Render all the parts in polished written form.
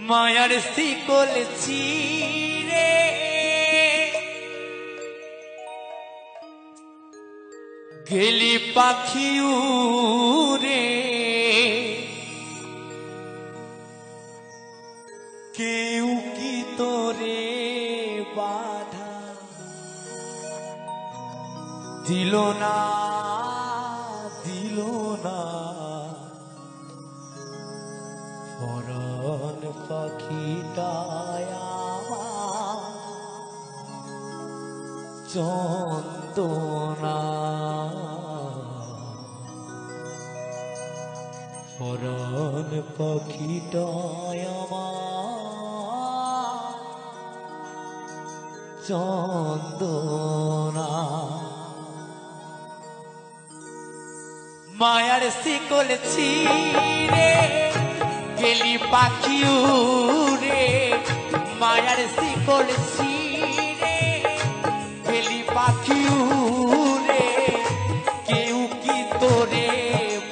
মায়ার শিকল চিরে গেলি পাখি উড়ে, কেউ কি তোরে বাধা দিল না, দিল না। পরাণ পাখিটায় আমার যন্ত্রণা, পরাণ পাখিটায় আমার যন্ত্রণা। মায়ার শিকল ছিঁড়ে গেলি পাখি উড়ে, মায়ার শিকল ছিঁড়ে গেলি পাখি উড়ে, কেউ কি তোরে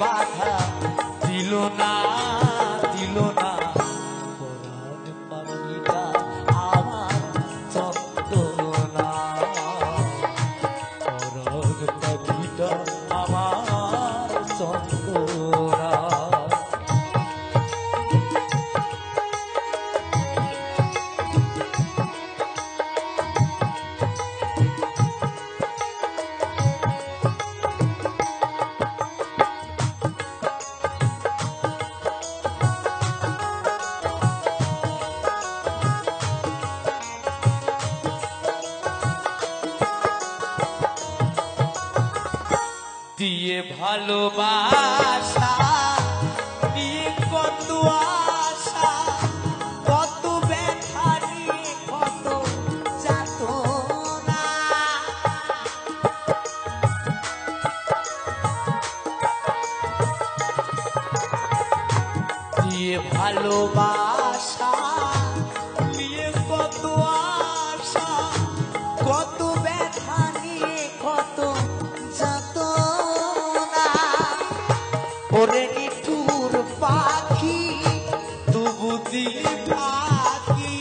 বাধা দিল না, দিল না। পরাণ পাখিটা আমার যন্ত্রণা, পরাণ পাখিটা আমার যন্ত্রণা। দিয়ে ভালোবাসা নিয়ে কত আশা, কত ব্যথা নিয়ে কত যাতনা, দিয়ে ভালোবাসা নিয়ে কত আশা, কত ব্যথা নিয়ে কত যাতনা। ওরে নিঠুর পাখি তবু দিলি পাখি,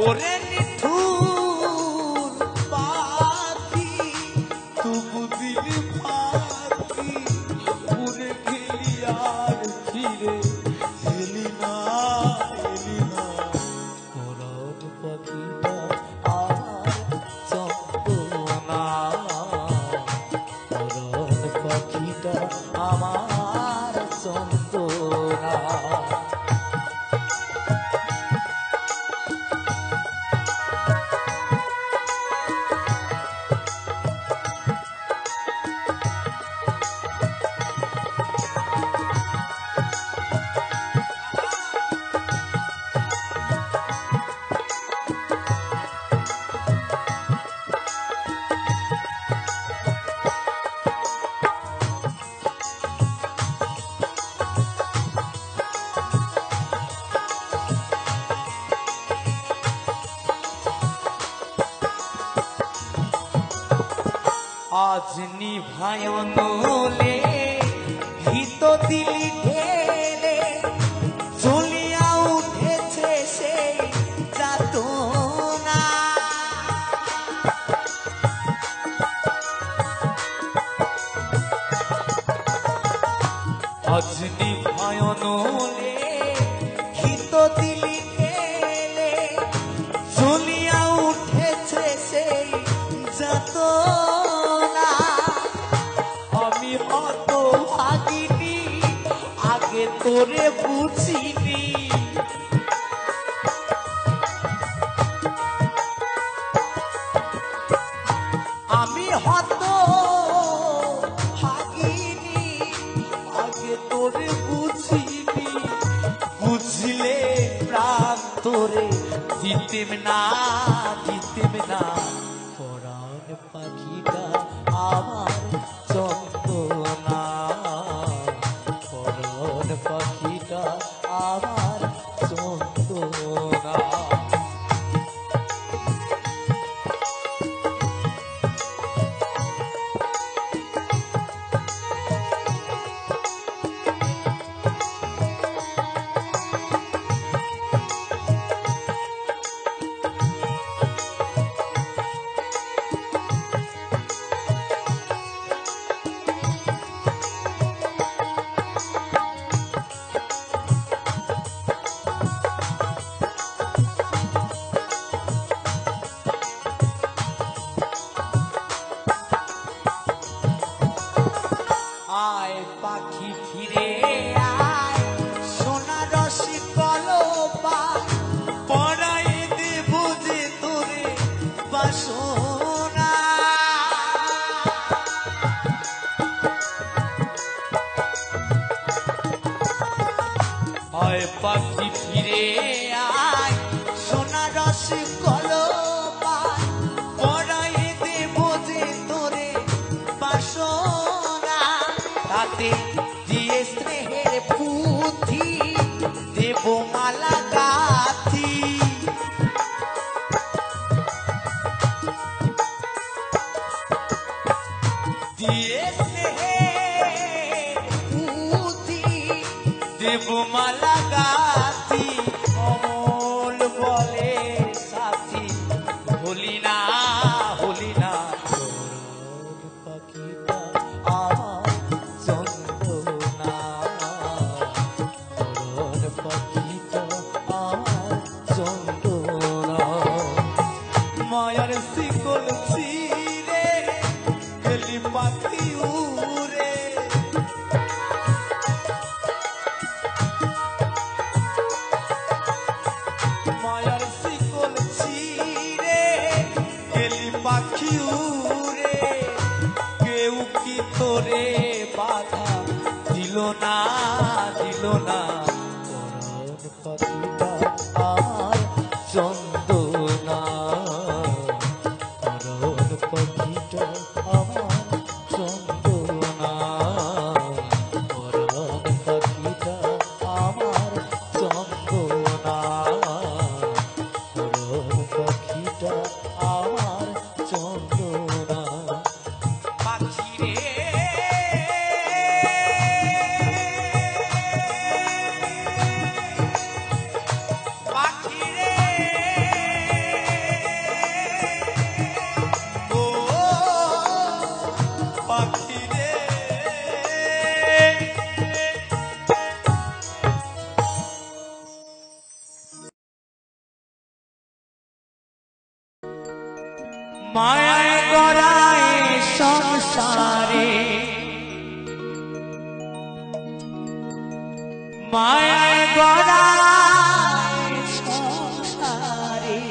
ওরে নিঠুর পাখি তবু দিলি পাখি, উড়ে গেলি আর ফিরে এলি না, এলি না। পরাণ পাখিটা আমার যন্ত্রণা, পরাণ পাখিটা আমার যন্ত্রণা। আজ নিভায় নলে ভিত দিলি ঢেলে, চলিয়া উঠেছে সেই যাতনা। আজ নিভায় নলে ভিত দিলি ঢেলে, চলিয়া উঠেছে সেই যাতনা। আমি হত ভাগিনি আগে তোরে বুঝিনি, আমি হত ভাগিনি আগে তোরে বুঝিনি, বুঝলে প্রাণ তোরে দিতেম না, দিতেম না। পরাণ পাখিটা আমার যন্ত্রণা, পরাণ পাখিটা আমার যন্ত্রণা। পাখি ফিরে আয় সোনা রস কলপায় পরায়ে দেব যে তোরে বাসনা তাতে দিয়ে স্নেহের পুঁথি দেব মালা গাথি দিয়ে স্নেহের পুঁথি দেব মালা গাথি অমল বলে সাথী হলি না পাখিটা আমার চন্দনা পাখিটা আমার চন্দনা মায়ার শিকল ছিঁড়ে গেলি পাখি উড়ে মায়ার শিকল ছিঁড়ে গেলি পাখি উড়ে কেউ কি তোরে বাধা দিল না পরাণ পাখিটা আমার চন্দনা পরাণ পাখিটা আমার চন্দনা পরাণ পাখিটা আমার চন্দনা পরাণ পাখিটা আমার চন্দনা পাখি রে পাখি রে ও পাখি রে মায়ায় গড়ায় সংসারে মায়ায় গড়ায় সংসারে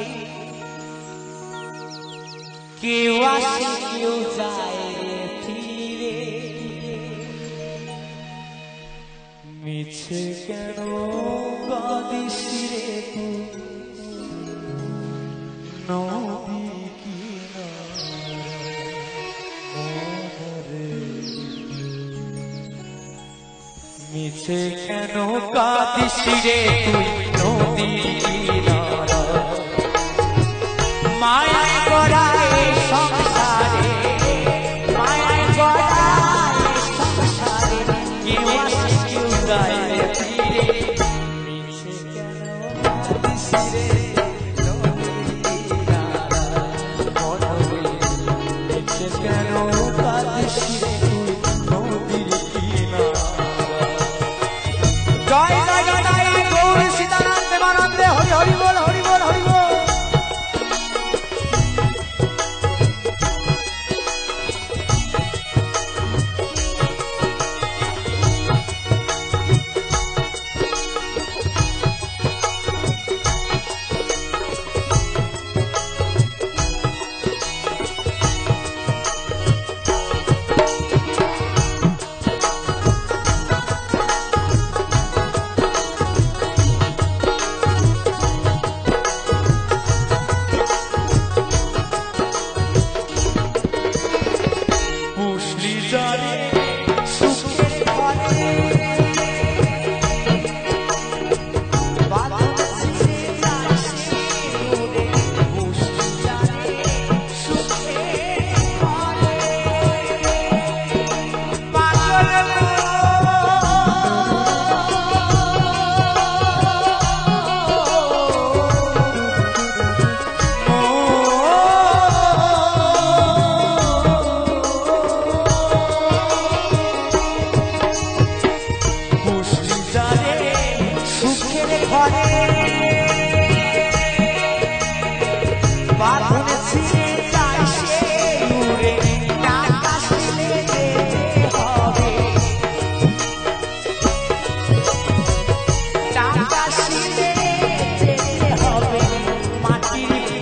কেউ আসে কেউ যায় ফিরে মিছে কেন কাঁদিস রে তুই নদী মিছে কেন কাঁদিস রে তুই নদীর কিনারা মায়ায় গড়ায় সংসারে মায়ায় গড়ায় সংসারে কেউ আসে কেউ যায় ফিরে মিছে কেন কাঁদিস রে নদীর কিনারা মিছে কেন কাঁদিস রে তুই নদীর কিনারা জয় জয় জয় গৌর সীতারাম প্রেমানন্দে হরি হরি বল হরি বল হরি বল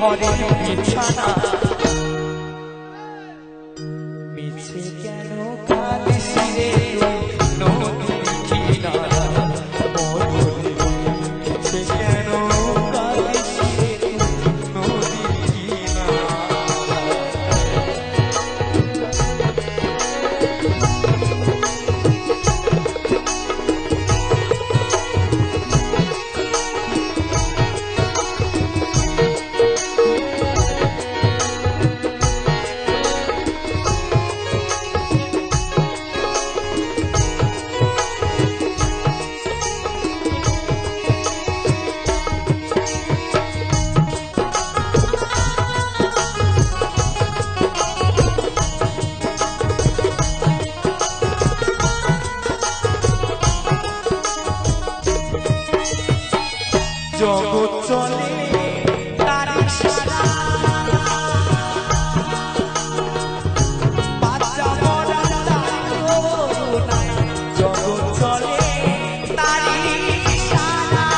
ঘরের বিছানা মিছে কেন কাঁদিস রে নদীর কিনারা চলে তারি সারা বাচ্চা মরা তারি করুণায় জগৎ চলে তারি সারা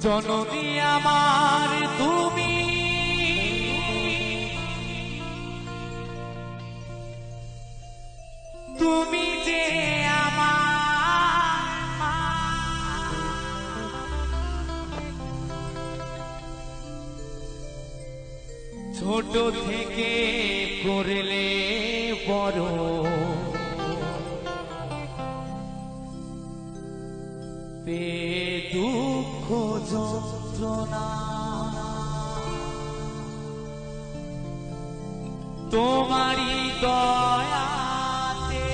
জননী আমার তুমি তুমি যে আমার মা ছোট থেকে করলে বড় দুঃখ যন্ত্রণা তোমারি দয়াতে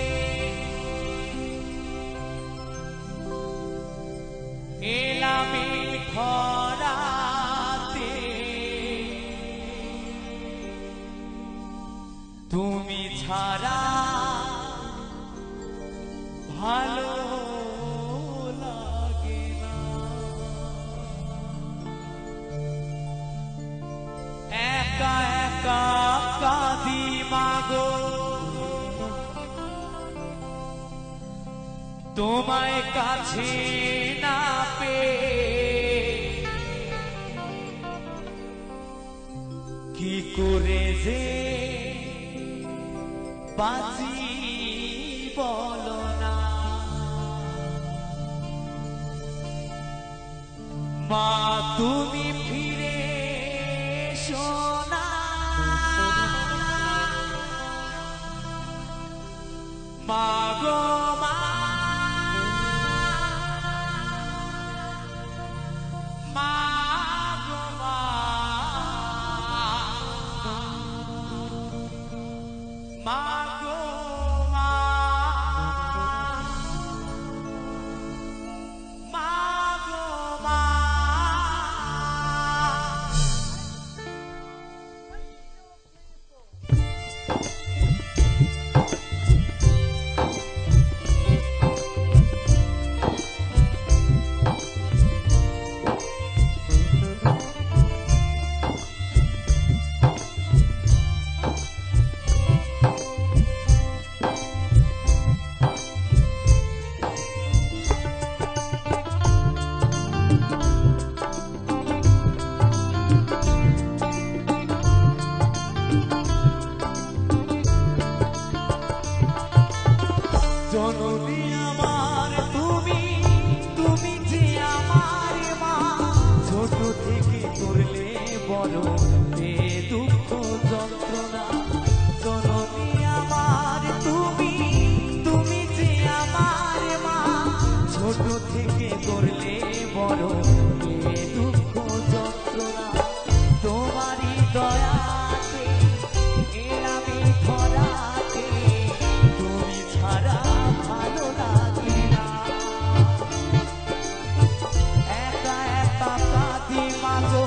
এলামে খরাতে তুমি ছাড়া ভালো কাঁদি মাগো তোমায় কাছে না পেয়ে কি করে যে বাঁচি বলো না মা তুমি ফিরে শোনা মাগো মা মাগো মা মাগো মা মাগো মা বড় এ দুঃখ যন্ত্রণা জননী আমার তুমি তুমি যে আমার মা ছোট থেকে করলে বড় এ দুঃখ যন্ত্রণা তোমারই দয়াতে এলামি ধরাতে তুমি ছাড়া ভালো লাগে না একা একা কাঁদি মাগো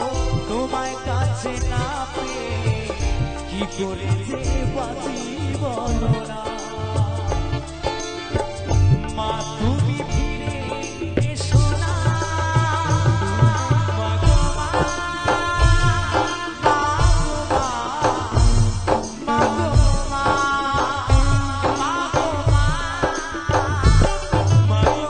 তোমায় কাছে না পেয়ে কি করে যে বাঁচি বলো না মা তুমি ফিরে এসো না মাগো মা মাগো মা মাগো মা মাগো মা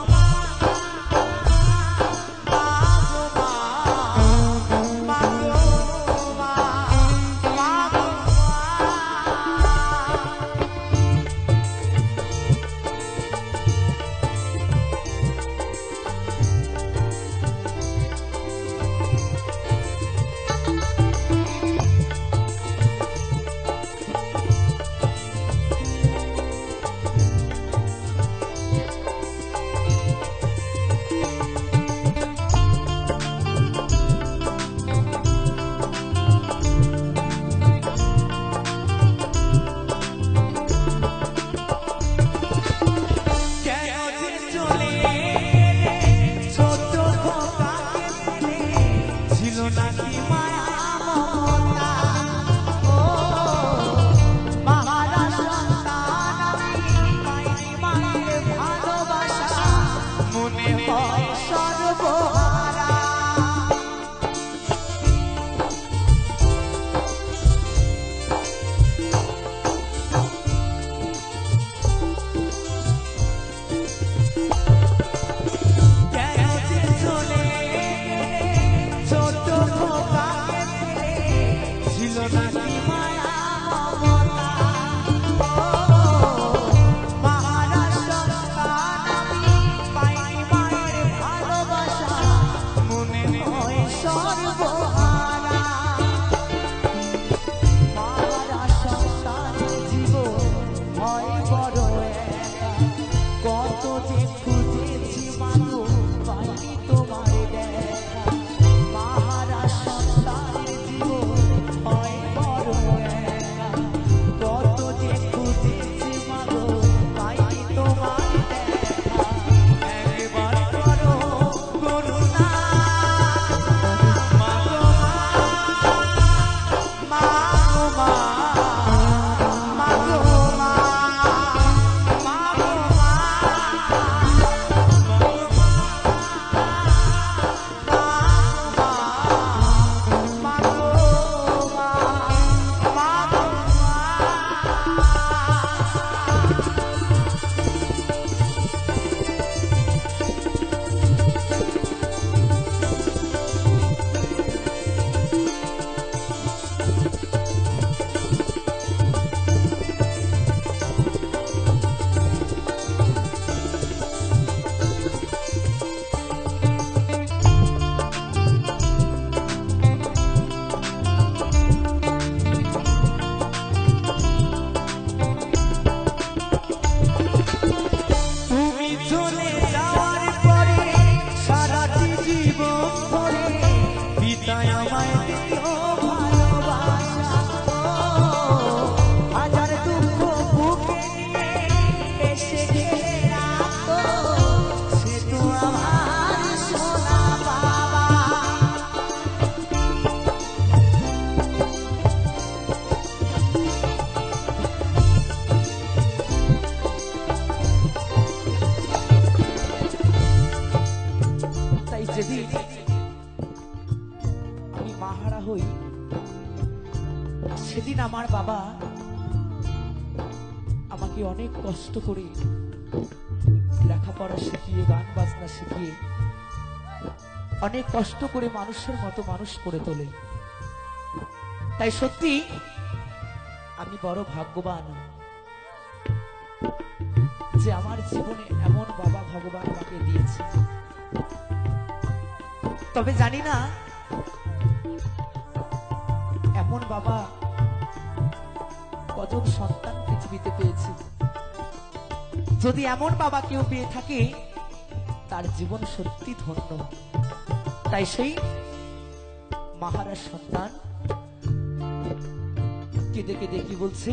সেদিন আমার বাবা আমাকে অনেক কষ্ট করে লেখাপড়া শিখিয়ে গান বাজনা শিখিয়ে অনেক কষ্ট করে মানুষের মতো মানুষ করে তোলে। তাই সত্যি আমি বড় ভাগ্যবান যে আমার জীবনে এমন বাবা ভগবান আমাকে দিয়েছে। তবে জানি না এমন বাবা কজন সন্তান পৃথিবীতে পেয়েছে। যদি এমন বাবা কেউ পেয়ে থাকে তার জীবন সত্যি ধন্য। তাই সেই মহারাজ সন্তান কেঁদে কেঁদে কি বলছে,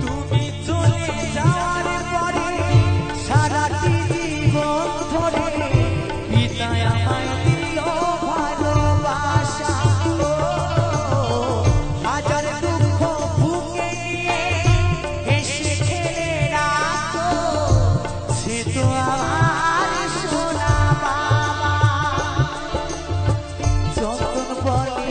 তুমি চলে যাওয়ার পরে সারাটি জীবন ধরে পিতা আমায় দিল ভালোবাসা, হাজার দুঃখ বুকে নিয়ে হেসে খেলে রাখো, সে তো আমার সোনা বাবা। যতন বলে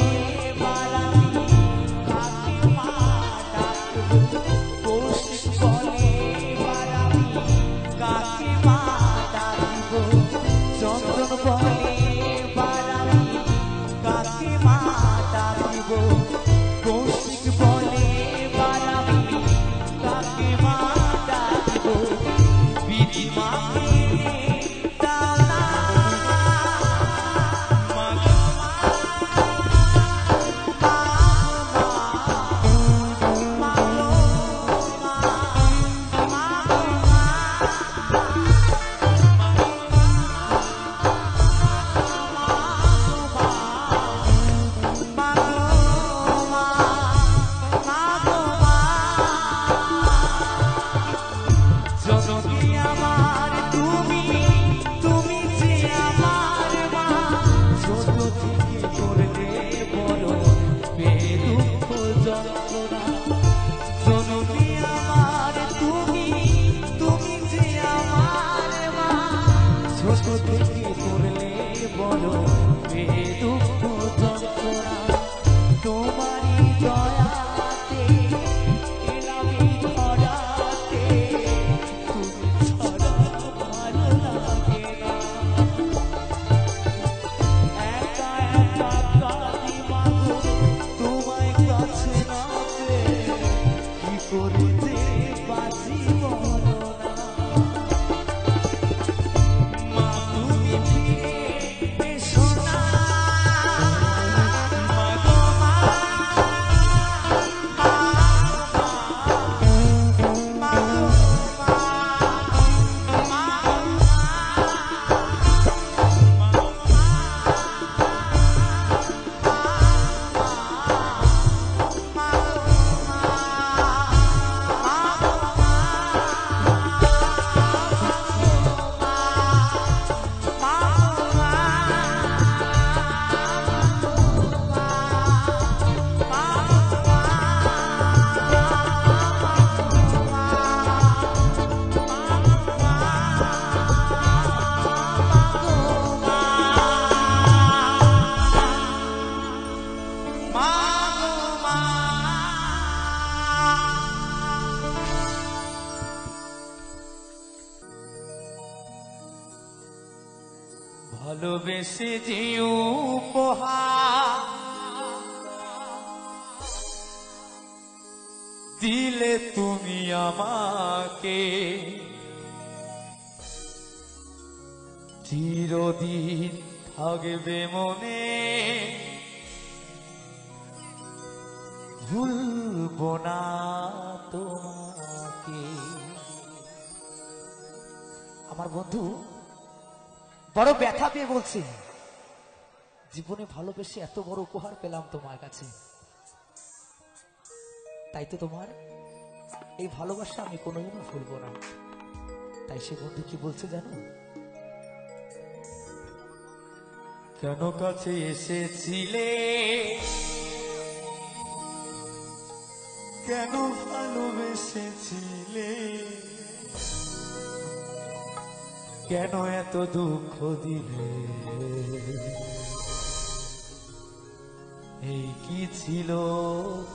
ভালোবেসে যে উপহার দিলে তুমি আমাকে, চিরদিন থাকবে মনে, ভুলবো না তোমাকে। আমার বন্ধু বড় ব্যথা পেয়ে বলছে, জীবনে ভালোবেসে এত বড় উপহার পেলাম তোমার কাছে, তাই তো তোমার এই ভালোবাসা আমি কোনোদিনও ভুলবো না। তাই সে বন্ধু কি বলছে জানো, কেন কাছে এসেছিলে, কেন ভালোবেসেছিলে, কেন এত দুঃখ দিলে, এই কি ছিল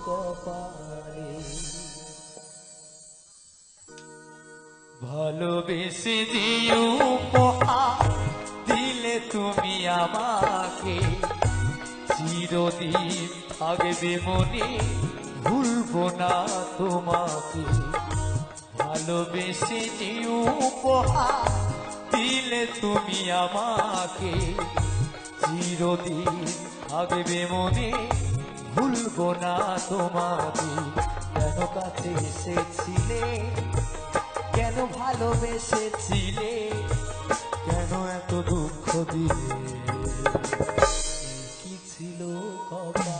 কপালে। ভালোবেসে যে উপহার দিলে তুমি আমাকে, চিরদিন থাকবে মনে, ভুলবো না তোমাকে। ভালোবেসে যে উপহার দিলে তুমি আমাকে, চিরদিন থাকবে মনে ভুলবো না তোমাকে। কেন কাছে এসেছিলে, কেন ভালোবেসেছিলে, কেন এত দুঃখ দিলে, কি ছিল কপালে।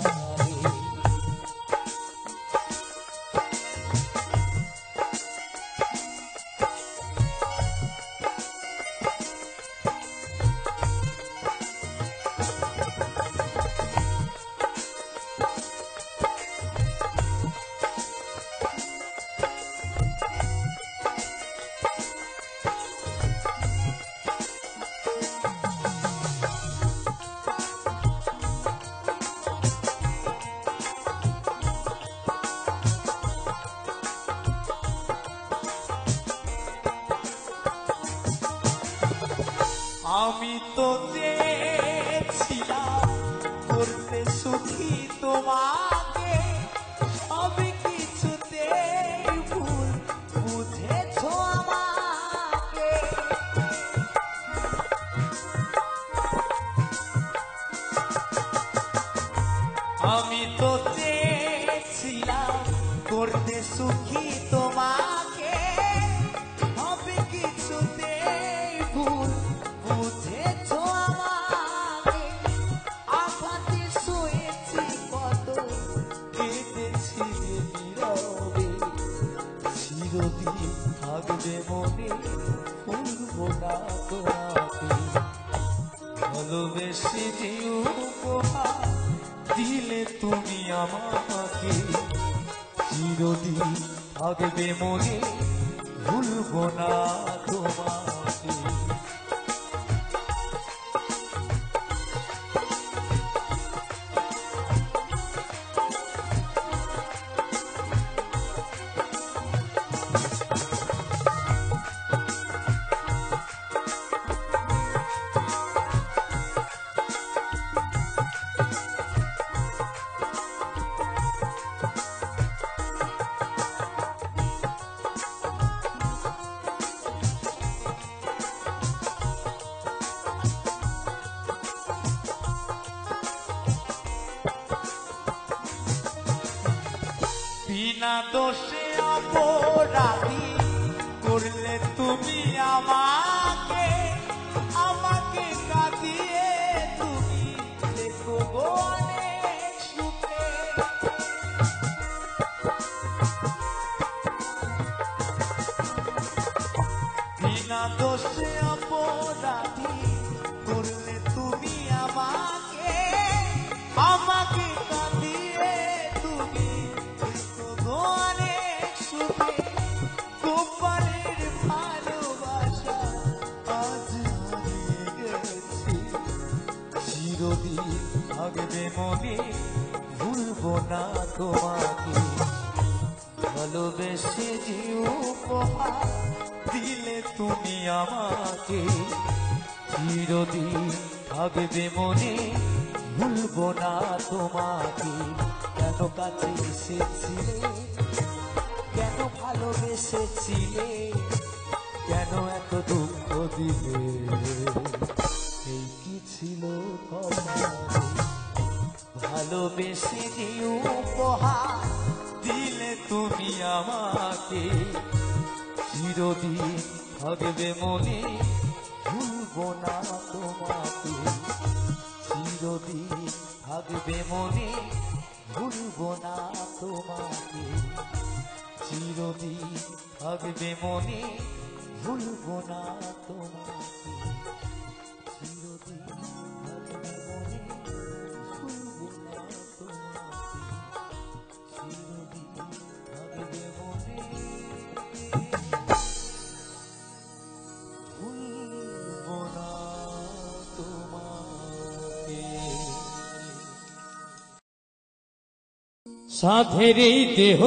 আমি তো চেয়েছিলাম করতে সুখী তোমাকে, সব কিছুতে ভুল বুঝেছো আমাকে। আমি তো চেয়েছিলাম করতে সুখী তোমাকে, সব কিছুতে ভুল বুঝেছো আমাকে। আঘাতে শুয়েছি কত, কেঁদেছি নীরবে, চিরদিন থাকবে মনে ভুলবো না তোমাকে। ভালোবেসে যে উপহার দিলে তুমি আমাকে, চিরদিন থাকবে মনে ভুলবো না তোমাকে। বিনা দোষে অপরাধী করলে তুমি আমাকে, আমাকে কাঁদিয়ে তুমি দেখো গো অনেক সুখে। বিনা দোষে অপরাধী করলে তুমি আমাকে, আমাকে কাঁদিয়ে তুমি অনেক সুখে। গোপালের ভালোবাসা আজ হারিয়ে গেছে, চিরদিন থাকবে মনে ভুলবো না তোমাকে। ভালোবেসে যে উপহার দিলে তুমি আমাকে, চিরদিন থাকবে মনে ভুলবো না তোমাকে। কেন কাছে এসেছিলে, কেন ভালোবেসেছিলে, কেন এত দুঃখ দিলে, এই কি ছিল কপালে। ভালোবেসে যে উপহার দিলে তুমি আমাকে, চিরদিন থাকবে মনে ভুলবো না তোমাকে। চিরদিন থাকবে মনে ভুলবো না তোমাকে, চিরদিন থাকবে মনে ভুলবো না তোমাকে, চিরদিন থাকবে মনে ভুলবো না তোমাকে, চিরদিন থাকবে মনে ভুলবো না তোমাকে। সাধের এই দেহ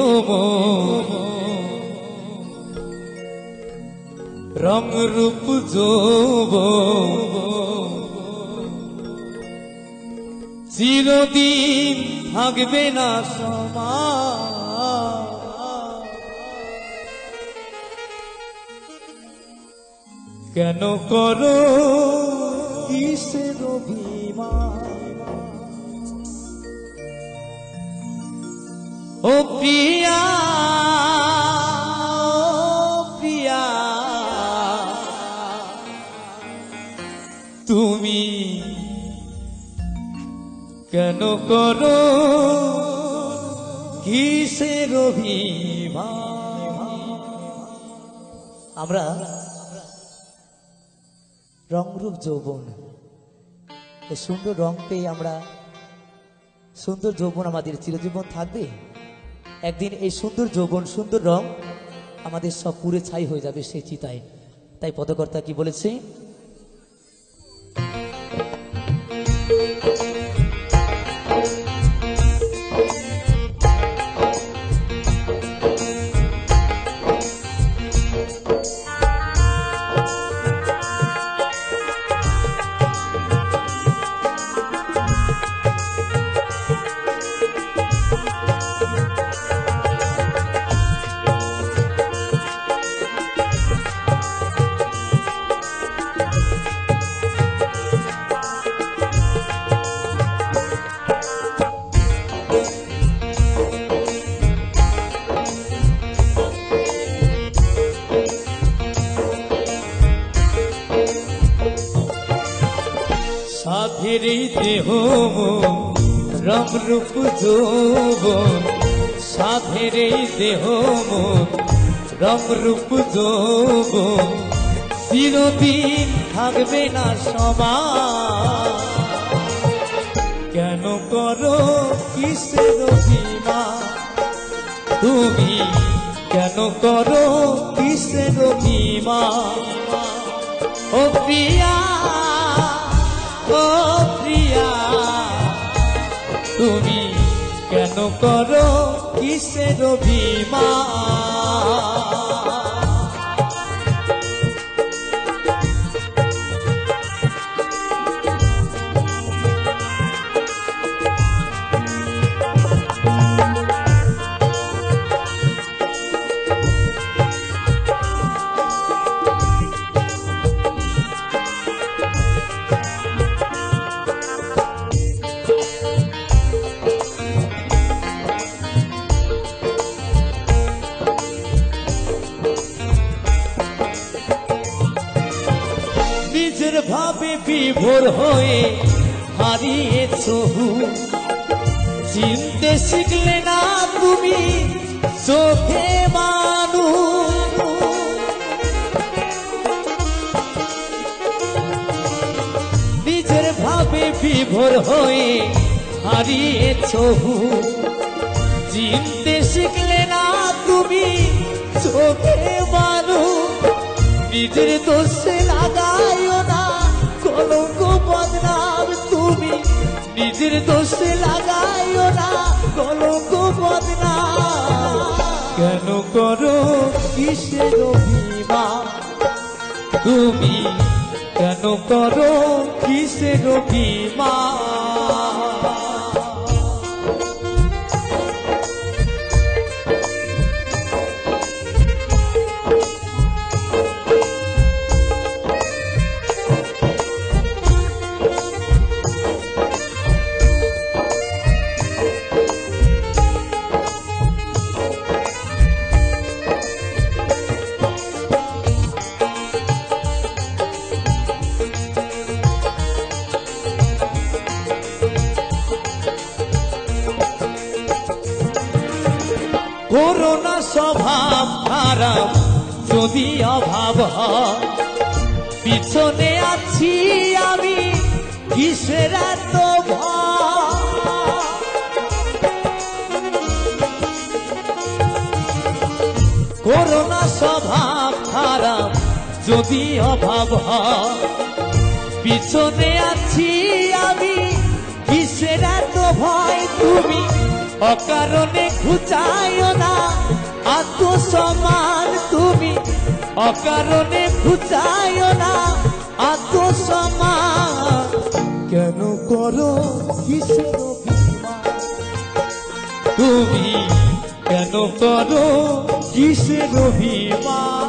রং রূপ যৌবন, চিরদিন থাকবে না সমান। কেন করো কিসের অভিমান, ও প্রিয়া প্রিয়া তুমি কেন করো কিসের অভিমান? আমরা রংরূপ যৌবন, এই সুন্দর রং পেয়ে আমরা সুন্দর যৌবন আমাদের চিরজীবন থাকবে। একদিন এই সুন্দর যৌবন সুন্দর রং আমাদের সব পুরে ছাই হয়ে যাবে সেই চিতায়। তাই পদকর্তা কি বলেছে? সাধের এই দেহ রং রূপ যৌবন, সাধের এই দেহ রং রূপ যৌবন, চিরদিন থাকবে না সমান। কেন করো কিসের অভিমান? তুমি কেন করো কিসের অভিমান? ও প্রিয়া ও প্রিয়া তুমি কেন করো কিসের অভিমান? নিজের ভাবে বিভোর হয়ে হারিয়েছ হুঁশ, চিনতে শিখলে না তুমি চোখে মানুষ। নিজের ভাবে বিভোর হয়ে হারিয়েছ হুঁশ, চিনতে শিখলে না তুমি চোখে মানুষ। নিজের দোষে লাগাইও না কলঙ্ক বদনাম তুমি, নিজের দোষে লাগাইও না কলঙ্ক বদনাম। কেন করো কিসের অভিমান? তুমি কেন করো কিসের অভিমান? করোনা স্বভাব খারাপ যদি অভাব হয়, পিছনে আছি আমি কিসের এত ভয়? করোনা স্বভাব খারাপ যদি অভাব হয়, পিছনে আছি আমি কিসের এত ভয়? তুমি অকারণে ঘুচাইও না আত্মসম্মান, তুমি অকারণে ঘুচাইও না আত্মসম্মান। কেন করো কিসের অভিমান? তুমি কেন করো কিসের অভিমান?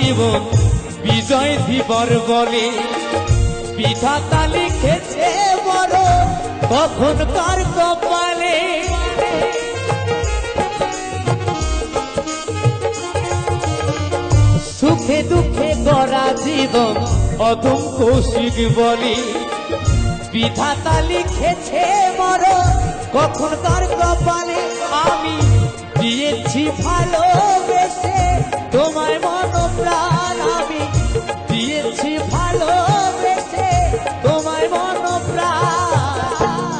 জীবন বিজয় ধীবর বলে বিধাতা লিখেছে বড় কখন কার কপালে সুখে দুঃখে গড়া জীবন অদম কৌশিক বলে বিধাতা লিখেছে বড় কখন কার কপালে আমি দিয়েছি ভালোবেসে তোমায় মন প্রাণ আমি দিয়েছি ভালোবেসে তোমায় মন প্রাণ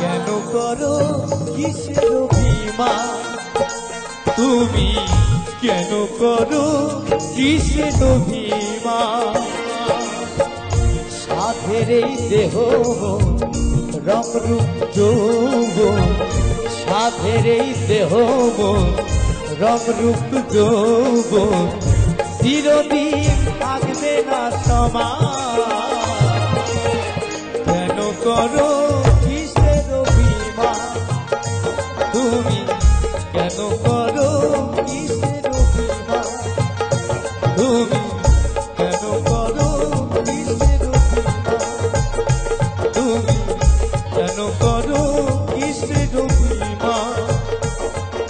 কেন করো কিসের অভিমান তুমি কেন করো কিসের অভিমান সাধের এই দেহ রং রূপ যৌবন সাধের এই দেহ রং রূপ যৌবন চিরদিন থাকবে না সমান কেন করো কিসের অভিমান তুমি কেন করো কিসের অভিমান তুমি কেন করো কিসের অভিমান তুমি কেন করো কিসের অভিমান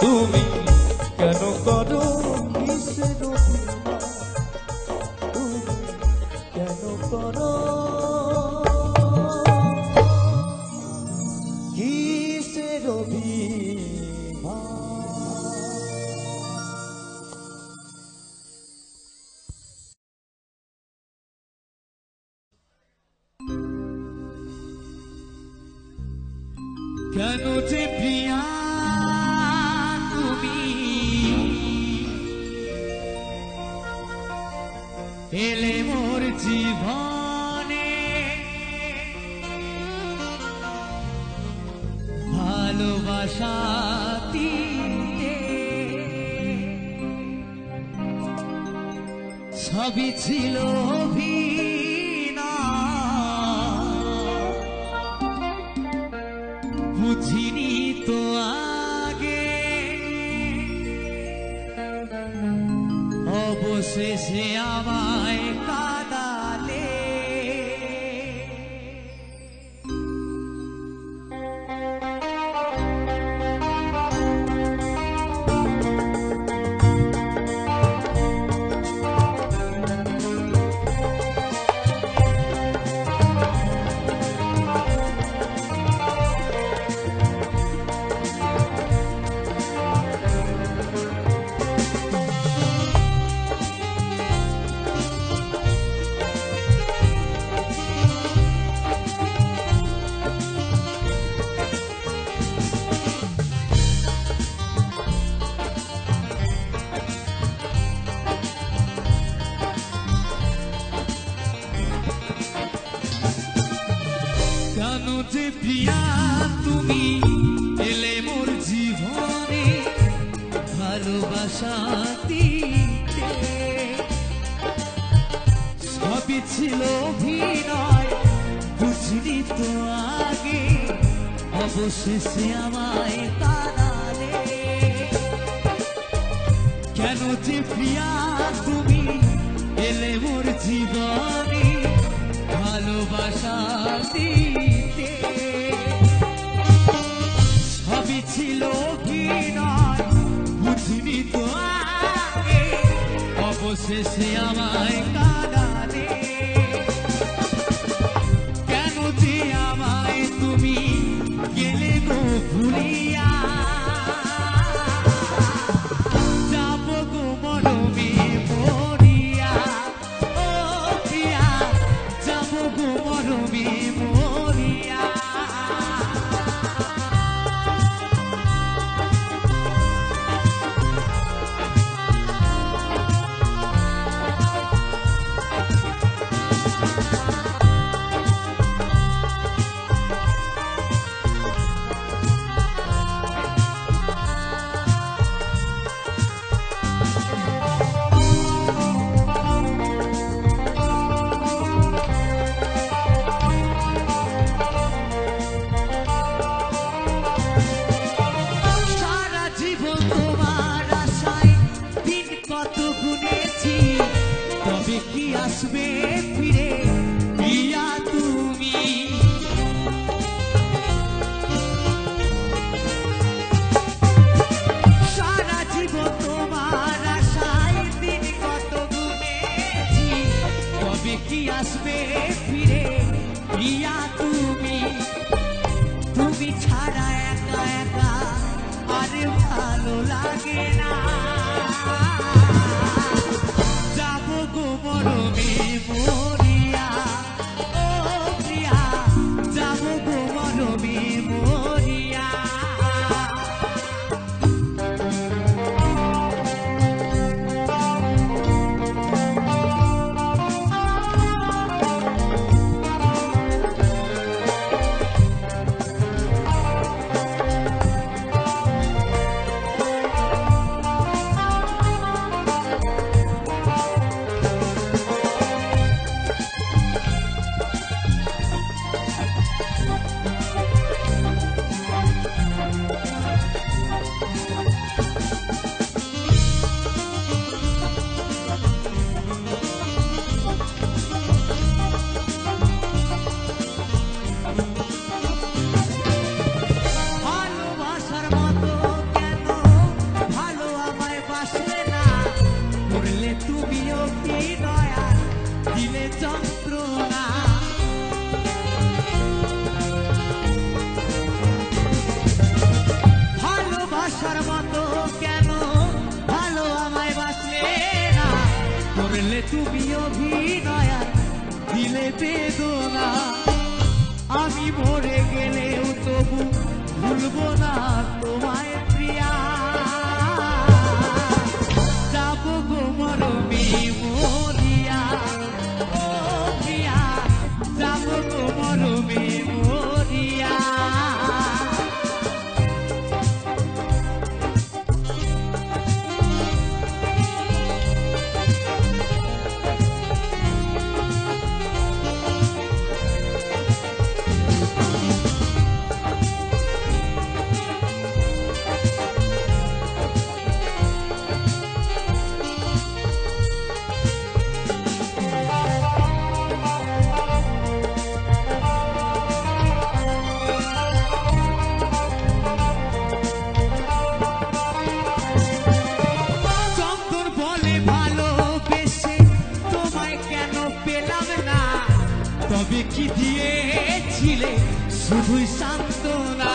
তুমি কেন করো কিসের অভিমান তুমি কেন করো কিসের অভিমান কেন যে প্রিয়া তুমি এলে মোর জীবনে ভালোবাসা দিতে সবই ছিল বুঝিনি তো আগে অবশেষে আমায় কাঁদালে কেন যে প্রিয়া তুমি এলে মোর জীবনে ভালোবাসা দিতে সবই ছিল অভিনয় বুঝিনি তো আগে অবশেষে আমায় কাঁদালে কেন যে প্রিয়া তুমি এলে মোর জীবনে ভালোবাসা দিতে সবই ছিল অভিনয় বুঝিনি তো আগে অবশেষে আমায় কাঁদালে কেন যে আমায় তুমি গেলে গো ভুলিয়া যাব গো মরমে মরিয়া ও প্রিয়া যাব গো মরমে মরিয়া কবে কি আসবে ফিরে প্রিয়া তুমি সারা জীবন তোমার আশায় দিন কত ঘুমেছি কবে কি আসবে ফিরে প্রিয়া তুমি তুমি ছাড়া একা একা আরে ভালো লাগে না যাবো গো মরমে মরিয়া ও প্রিয়া যাবো গো মরমে মরিয়া তুমি অভিনয় দিলে বেদনা আমি মরে গেলেও তবু ভুলবো না তোমায় প্রিয়া যাবো গো মরমে মরিয়া ও প্রিয়া যাবো গো মরমে মরিয়া তবে কি দিয়েছিলে শুধুই সান্ত্বনা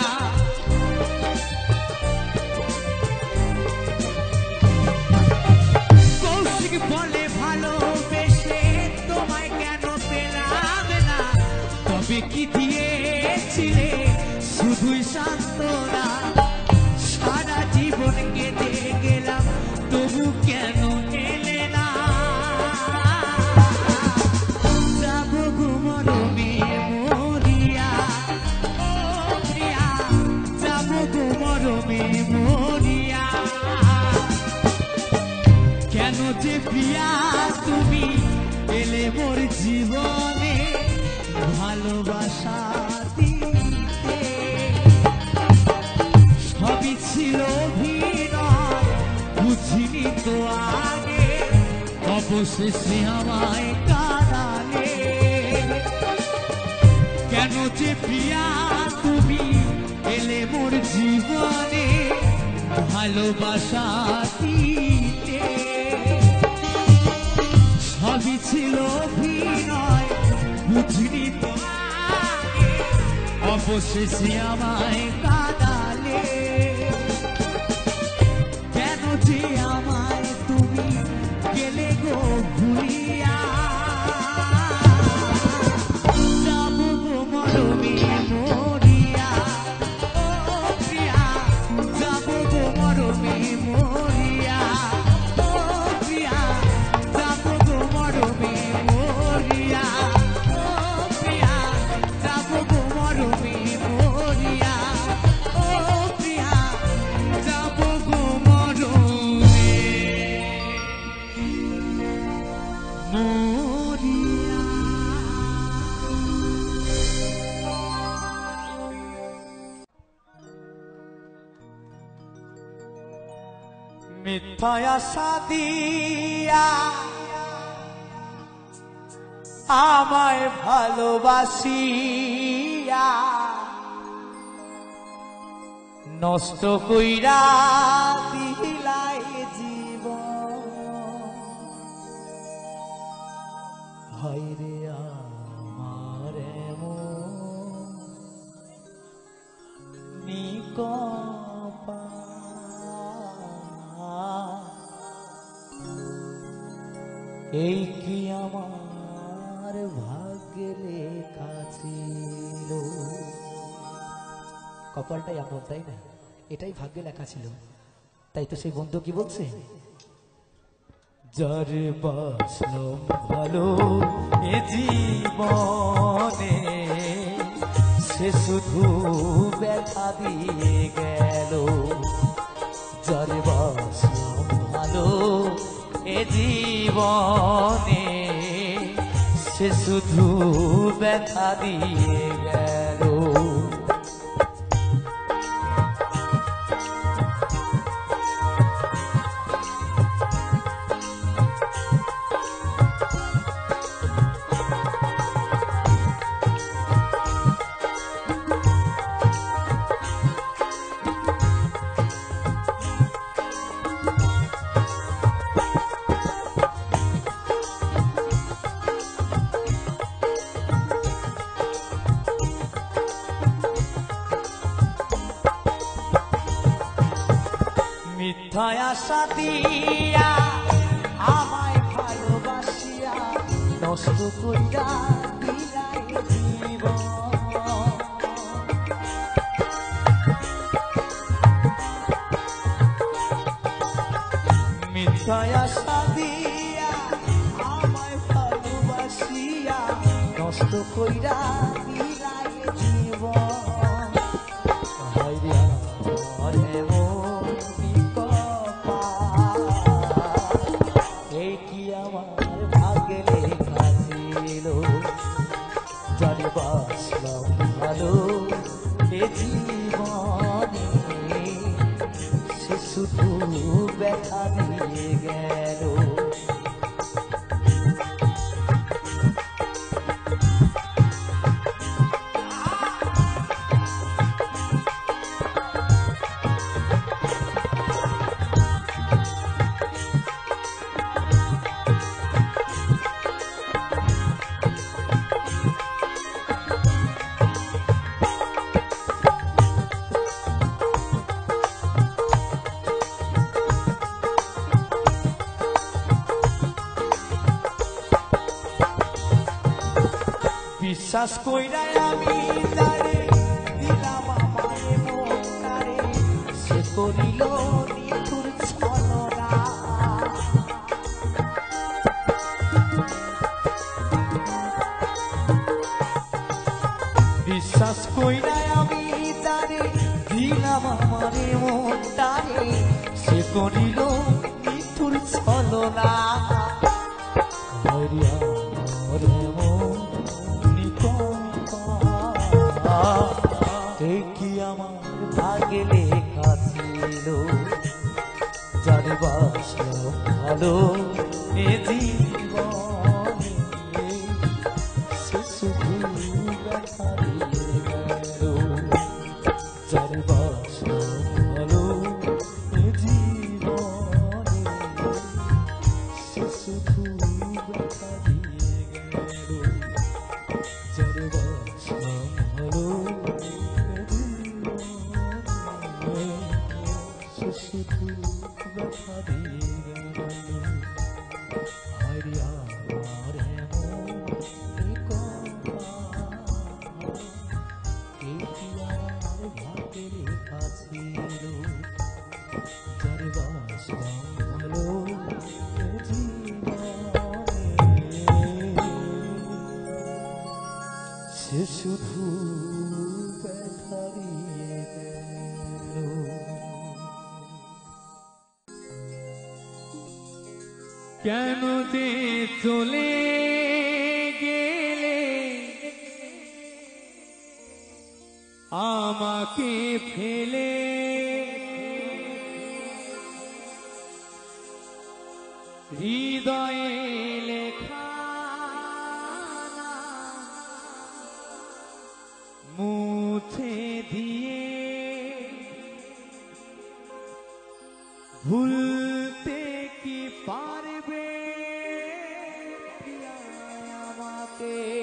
কৌশিক বলে ভালোবেসে তোমায় কেন পেলাম না তবে কি দিয়েছিলে শুধুই সান্ত্বনা সারা জীবন কেটে গেলাম তবু কেন এলে না কেন যে প্রিয়া তুমি এলে মোর জীবনে ভালোবাসা দিতে সবই ছিল অভিনয় বুঝিনি তো আগে অবশেষে আমায় কাঁদালে কেন যে প্রিয়া তুমি এলে মোর জীবনে ভালোবাসা দিতে সবই ছিল অভিনয় বুঝিনি তো আগে অবশেষে আমায় কাঁদালে কেন যে আমায় তুমি গেলে গো ভুলিয়া যাবো গো মরমে মরিয়া ও প্রিয়া যাবো গো মরমে মরিয়া ও প্রিয়া যাবো গো মরমে মরিয়া ও প্রিয়া যাবো গো মরমে মরিয়া ও প্রিয়া যাবো গো মরমে মরিয়া মিথ্যা আশা দিয়া আমায় ভালোবাসিয়া নষ্ট কইরা দিলাই জীবন। হায়রে আমার এমন নিকপাল, এই কি আমার ভাগ্যে লেখা ছিল। কপালটাই এমন, তাই না? এটাই ভাগ্যে লেখা ছিল। তাই তো সেই বন্ধু কি বলছে, যার বাসলাম ভালো এ জীবনে সে শুধু ব্যথা দিয়ে গেল। যার বাসলাম ভালো এ জীবনে সে শুধু ব্যথা দিয়ে গেল। মিথ্যায় আশা দিয়া আমায় ভালোবাসিয়া নষ্ট কইরা দিলাই জীবন। মিথ্যায় আশা দিয়া আমায় ভালোবাসিয়া নষ্ট কইরা দিলাই জীবন। হায়রে আমার এমন নিকপাল, এই কি আমার ভাগ্যে লেখা ছিল। যার বাসলাম ভালো এ জীবনে সে শুধু ব্যথা দিয়ে গেল। বিশ্বাস কইরা আমি তারে দিলাম আমারে মনটারে, সে করিল নিঠুর ছলনা। বিশ্বাস কইরা আমি তারে দিলাম আমারে মনটারে, সে করিল নিঠুর ছলনা। হায়রে আমার এমন এই কি আমার ভাগ্যে লেখা ছিল। যার বাসলাম ভালো এ জীবনে সে শুধু ব্যথা দিয়ে গেল। যার বাসলাম ভালো এ জীবনে সে শুধু ব্যথা দিয়ে গেল। যার বাসলাম ভালো সে শুধু ব্যথা দিয়ে গেল। হায়রে আমার এমন নিকপাল, এই কি আমার ভাগ্যে লেখা ছিল। যার বাসলাম ভালো এ জীবনে সে শুধু ব্যথা দিয়ে গেল। কেন যে চলে গেলে আমাকে ফেলে, হৃদয়ে লেখা আমাকে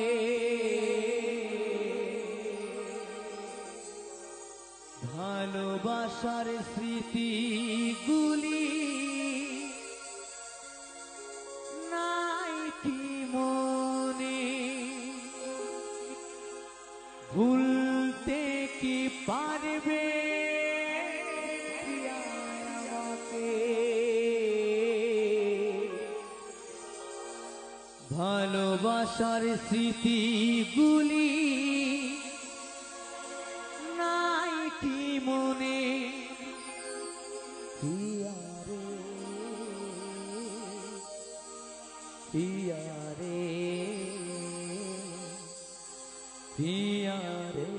ভালোবাসার স্মৃতিগুলি নাই কি মনে ভুলতে কি পারবে আমাকে ভালোবাসার স্মৃতিগুলি নাই কি মনে পিয়া রে পিয়া রে পিয়া রে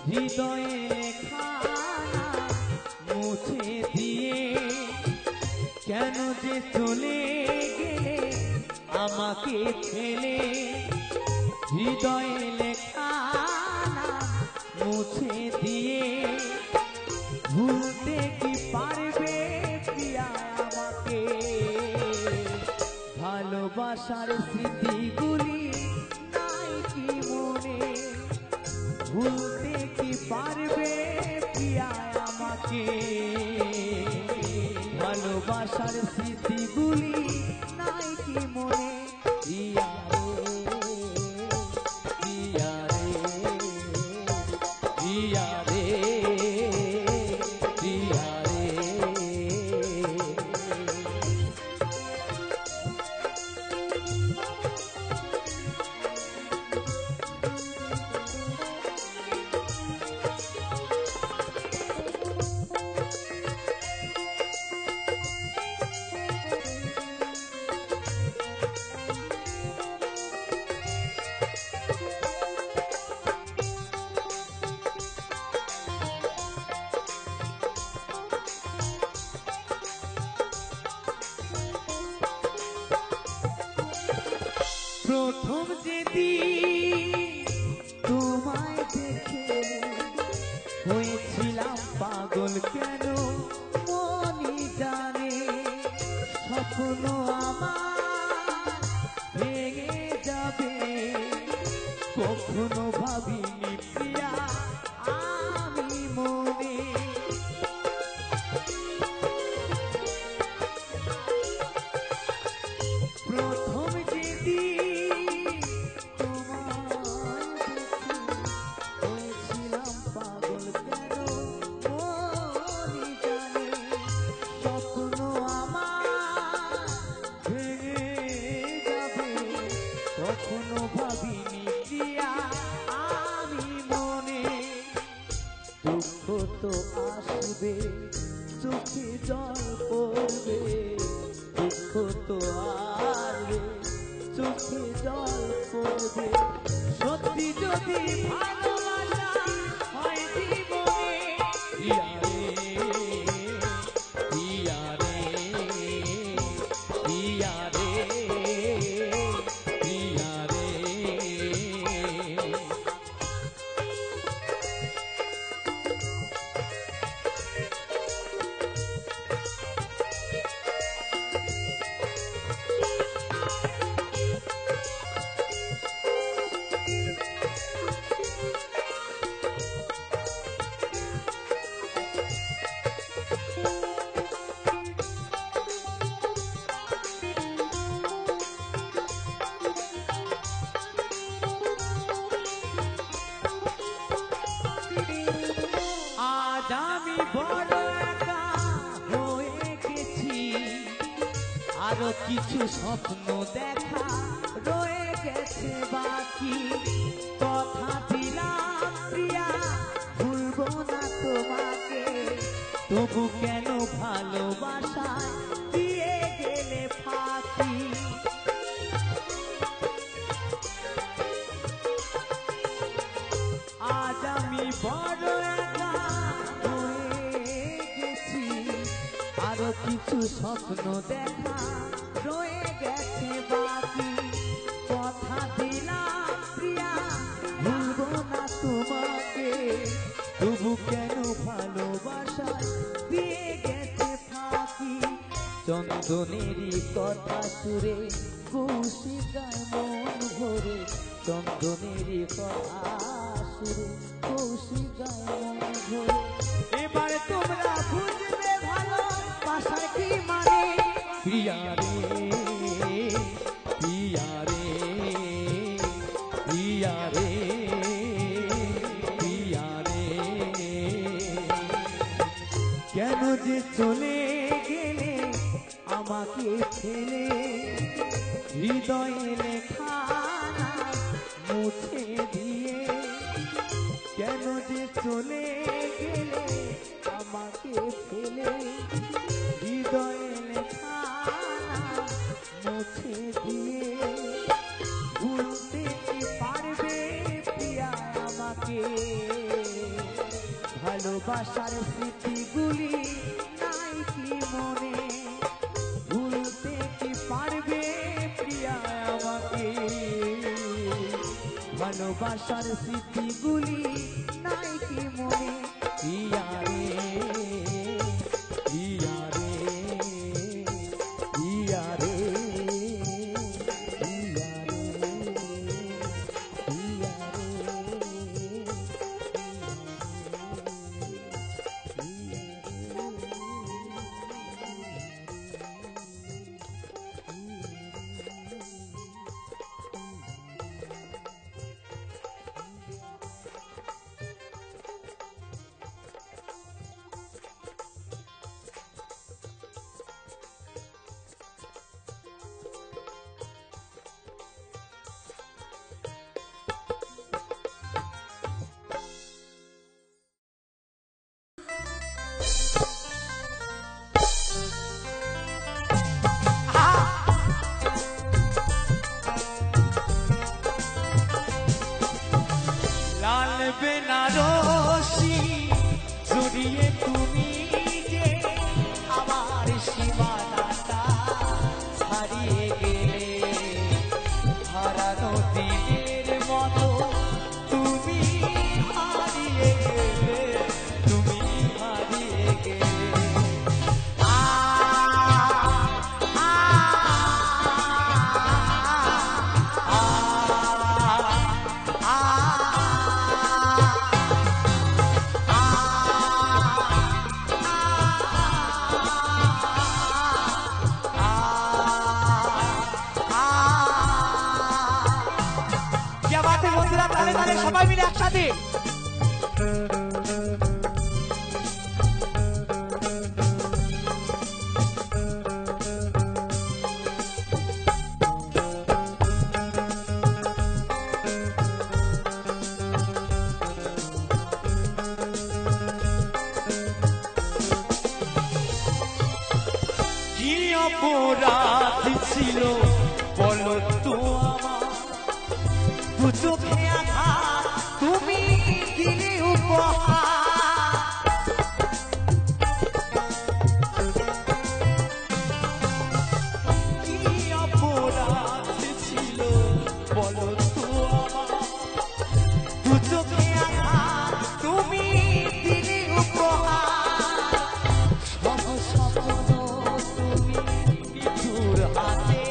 হৃদয়ে লেখা মুছে দিয়ে কেন যে চলে গেলে আমাকে ফেলে হৃদয়ে লেখা মুছে দিয়ে ভুলতে কি পারবে প্রিয়া আমাকে ভালোবাসার স্মৃতিগুলি নাই কি মনে ভুলতে কি পারবে প্রিয়া আমাকে ভালোবাসার স্মৃতিগুলি নাই কি মনে প্রিয়া রে প্রিয়া রে প্রিয়া রে প্রথম যেদিন তোমায় দেখে হয়েছিলাম পাগল কেন মনই জানে স্বপ্ন আমার ভেঙে যাবে কখনো ভাবিনি প্রিয়া আমি মনে প্রথম যেদিন তোমায় হয়েছিলাম পাগল কেন মনই জানে স্বপ্ন আমার ভেঙে যাবে কখনো ভাবিনি প্রিয়া আমি মনে দুঃখ তো আসবে চোখে জল পড়বে দুঃখ তো আসবে চোখে জল পড়বে সত্যি যদি ভালোবাসা হয় জীবনে প্রিয়া রে প্রিয়া রে প্রিয়া রে প্রিয়া রে আরো কিছু স্বপ্ন দেখা রয়ে গেছে বাকি, কথা দিলাম প্রিয়া ভুলবো না তোমাকে, তবু কেন ভালোবাসায় দিয়ে গেলে ফাঁকি। আজ আমি বড় একা হয়ে গেছি, আরো কিছু স্বপ্ন দেখা রয়ে গেছে বাকি, কথা দিলাম প্রিয়া ভুলবো না তোমাকে, তবু কেন ভালোবাসায় দিয়ে গেছে ফাঁকি। চন্দনেরই কথা সুরে কৌশিকায় মন ভরে, চন্দনেরই কথা সুরে কৌশিকায় মন ভরে। এবার তোমরা বুঝবে ভালো বাসার কি মানে। প্রিয়া রে প্রিয়া রে প্রিয়া রে প্রিয়া রে, কেন যে চলে গেলে আমাকে ফেলে, হৃদয়ে লেখা মুছে দিয়ে, কেন যে চলে গেলে আমাকে ফেলে, হৃদয়ে লেখা মুছে দিয়ে। ভুলতে কি পারবে প্রিয়া আমাকে, ভালোবাসার স্মৃতিগুলি নাই কি মনে, ভুলতে কি পারবে প্রিয়া আমাকে, ভালোবাসার স্মৃতিগুলি নাই কি মনে। প্রিয়া রে প্রিয়া রে প্রিয়া রে প্রিয়া লাল বেনারসি জড়িয়ে তুমি যে আমার সীমানাটা ছাড়িয়ে গেলে, হারানো দিনের মতো তুমি হারিয়ে গেলে, তুমি হারিয়ে গেলে। সবাই মিলে একসাথে কি অপরাধ ছিল বলো তো আমার, দু চোখে আঘাত তুমি দিলে উপহার, কি অপরাধ ছিল বলো তো আমার, দু চোখে আঘাত তুমি দিলে উপহার, সব স্বপ্ন তুমি নিঠুর হাতে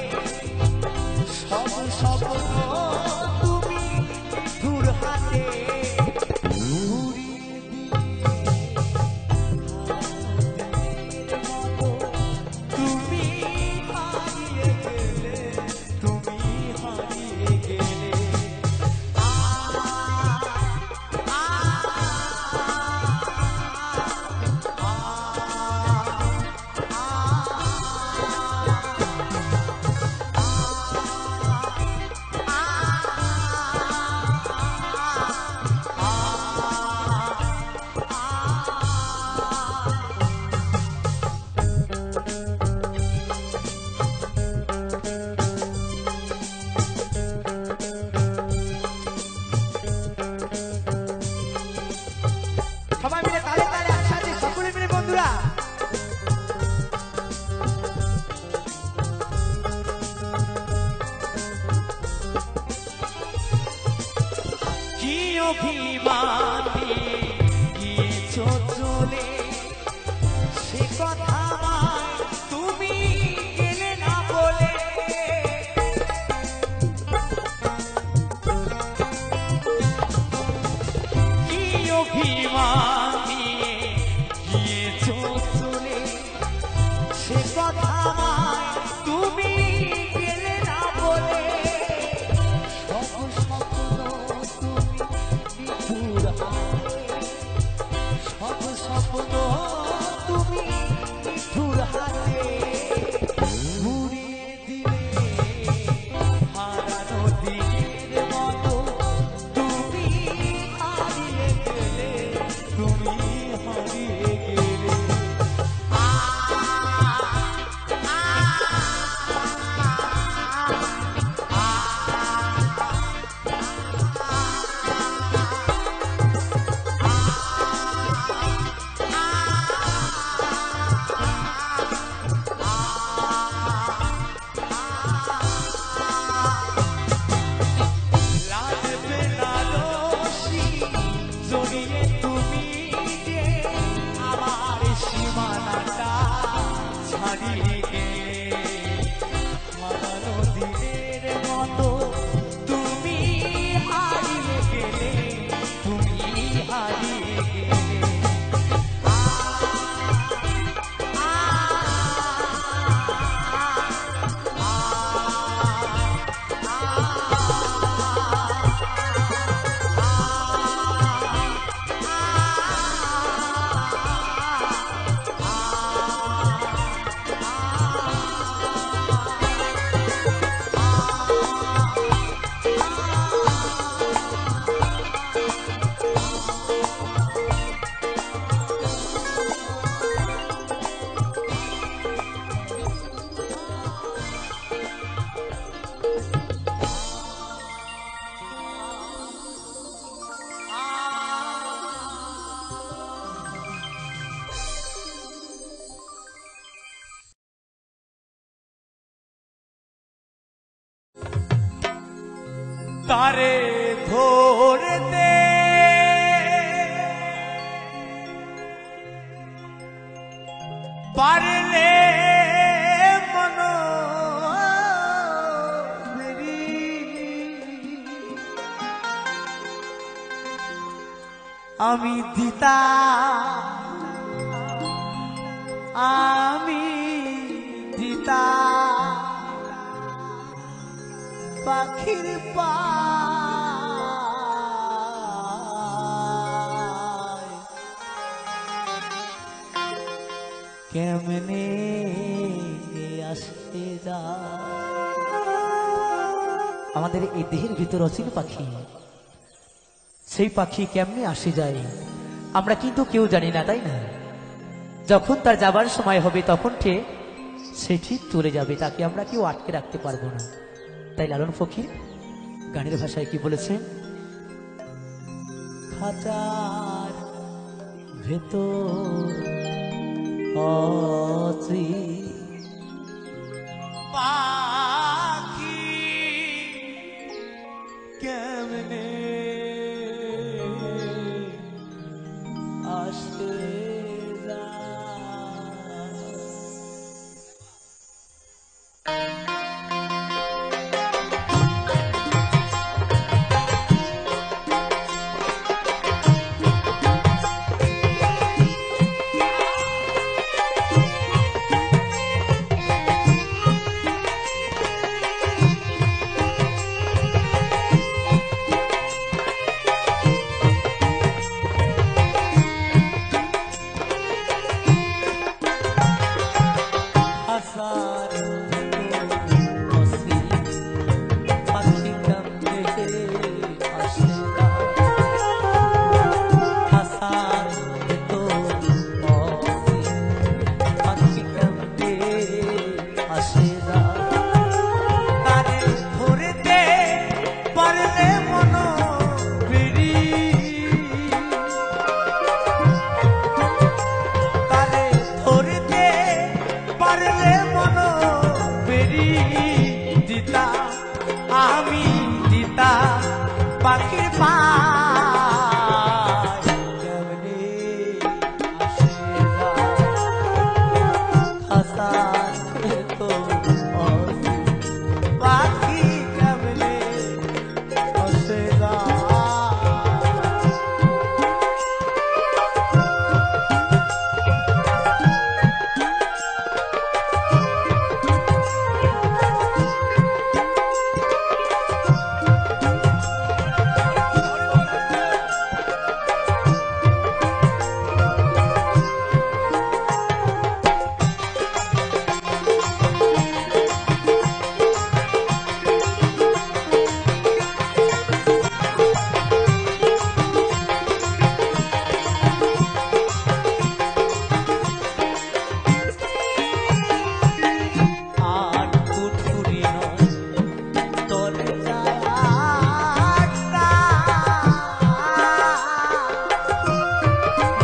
অভিমান নিয়ে গিয়েছো চলে, সে কথা আমায় তুমি গেলে না বলে। কি অভিমান নিয়ে গিয়েছো চলে, সে কথা আমায় তুমি গেলে না বলে। সব স্বপ্ন তুমি নিঠুর হাতে, সব স্বপ্ন তুমি নিঠুর হাতে ঘুরিয়ে দিলে। হারানো দিনের মতো তুমি হারিয়ে গেলে, তুমি হারিয়ে গেলে। লাল বেনারসি জড়িয়ে তুমি যে আমার সীমানাটা ছাড়িয়ে গেলে। হারানো দিনের মতো তুমি হারিয়ে গেলে, তুমি হারিয়ে গেলে। তারে ধরতে পারলে মন আমি দিতা, আমি দিতা পাখির পায় কেমনে আসে যায়। আমাদের এই দেহের ভিতর অচিন পাখি, সেই পাখি কেমনে আসে যায় আমরা কিন্তু কেউ জানি না, তাই না? যখন তার যাবার সময় হবে তখন সে ঠিক চলে যাবে, তাকে আমরা কেউ আটকে রাখতে পারবো না। তাই লালন ফকির গানের ভাষায় কি বলেছেন? খাঁচার ভেতর পাখি কেমনে আসে ভিতর পাখি কেমনে আসে যায়।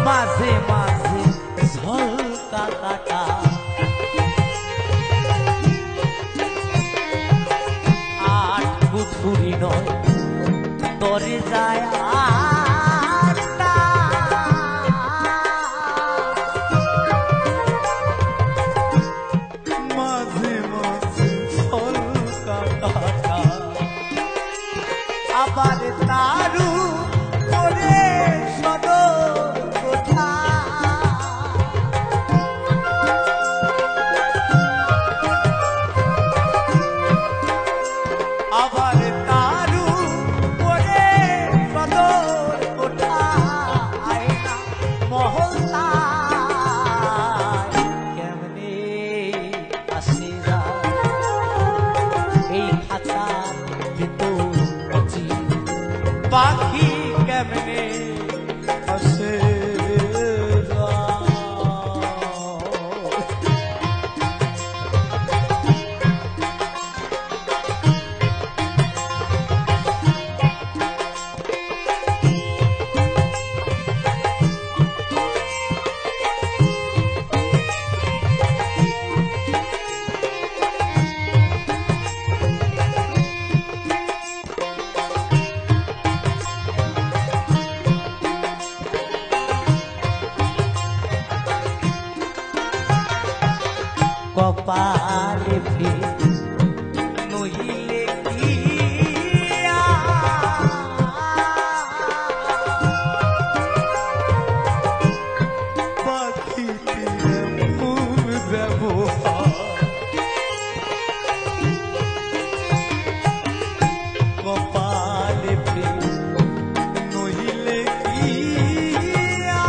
মাঝে মাঝে ঝলকা কাটা আট পুথুরি নয় তরে যায় আটটা। মাঝে মাঝে ঝলকা কাটা আবার তারু করে সদর কোঠা। আবার তারু করে সদর কোঠা আয়না মহল্লা কেমনে আসে যায় এই খাঁচার ভিতর পাখি কেমনে আসে কপালে ফের নইলে কিয়া পাখিটির মুখ ব্যবহার। কপালে ফের নইলে কিয়া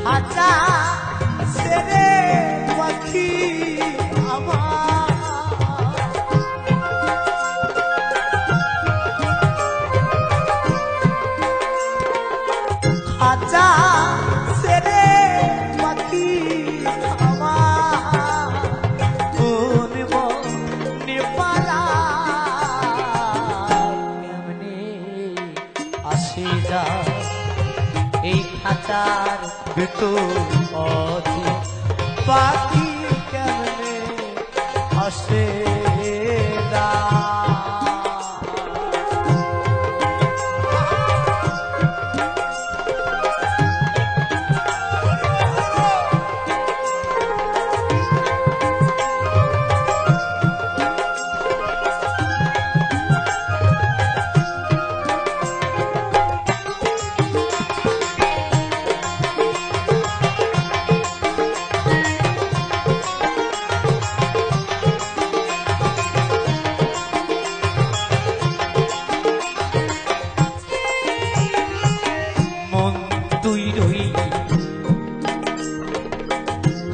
খাঁচা ছেড়ে পাখি আমার খাঁচা ছেড়ে পাখি আমার কোন বনে পালায় কেমনে আসে যায় এই খাঁচার ভেতর পাখি কেমনে আসে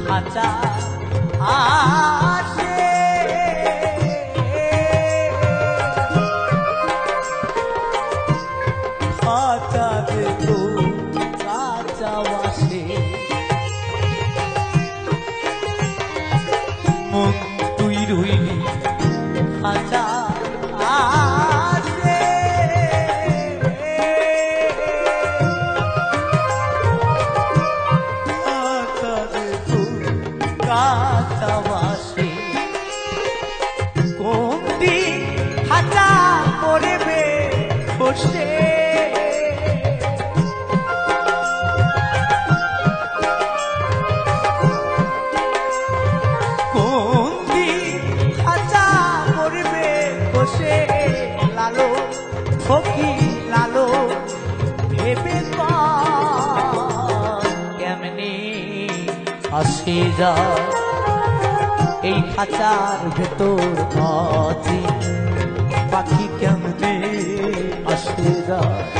খাঁচা আসে খাঁচা দেখো কাঁচা আসে মন তুই রইলি খাঁচা আসে কাছাবাসে কোনটি হাজা করবে বসে কোন দিন খাঁচা করবে বসে লালো ফকি লালো ভেবে কেমনে আসে যা এই খাঁচার ভেতর পাখি কেমনে আসে যায়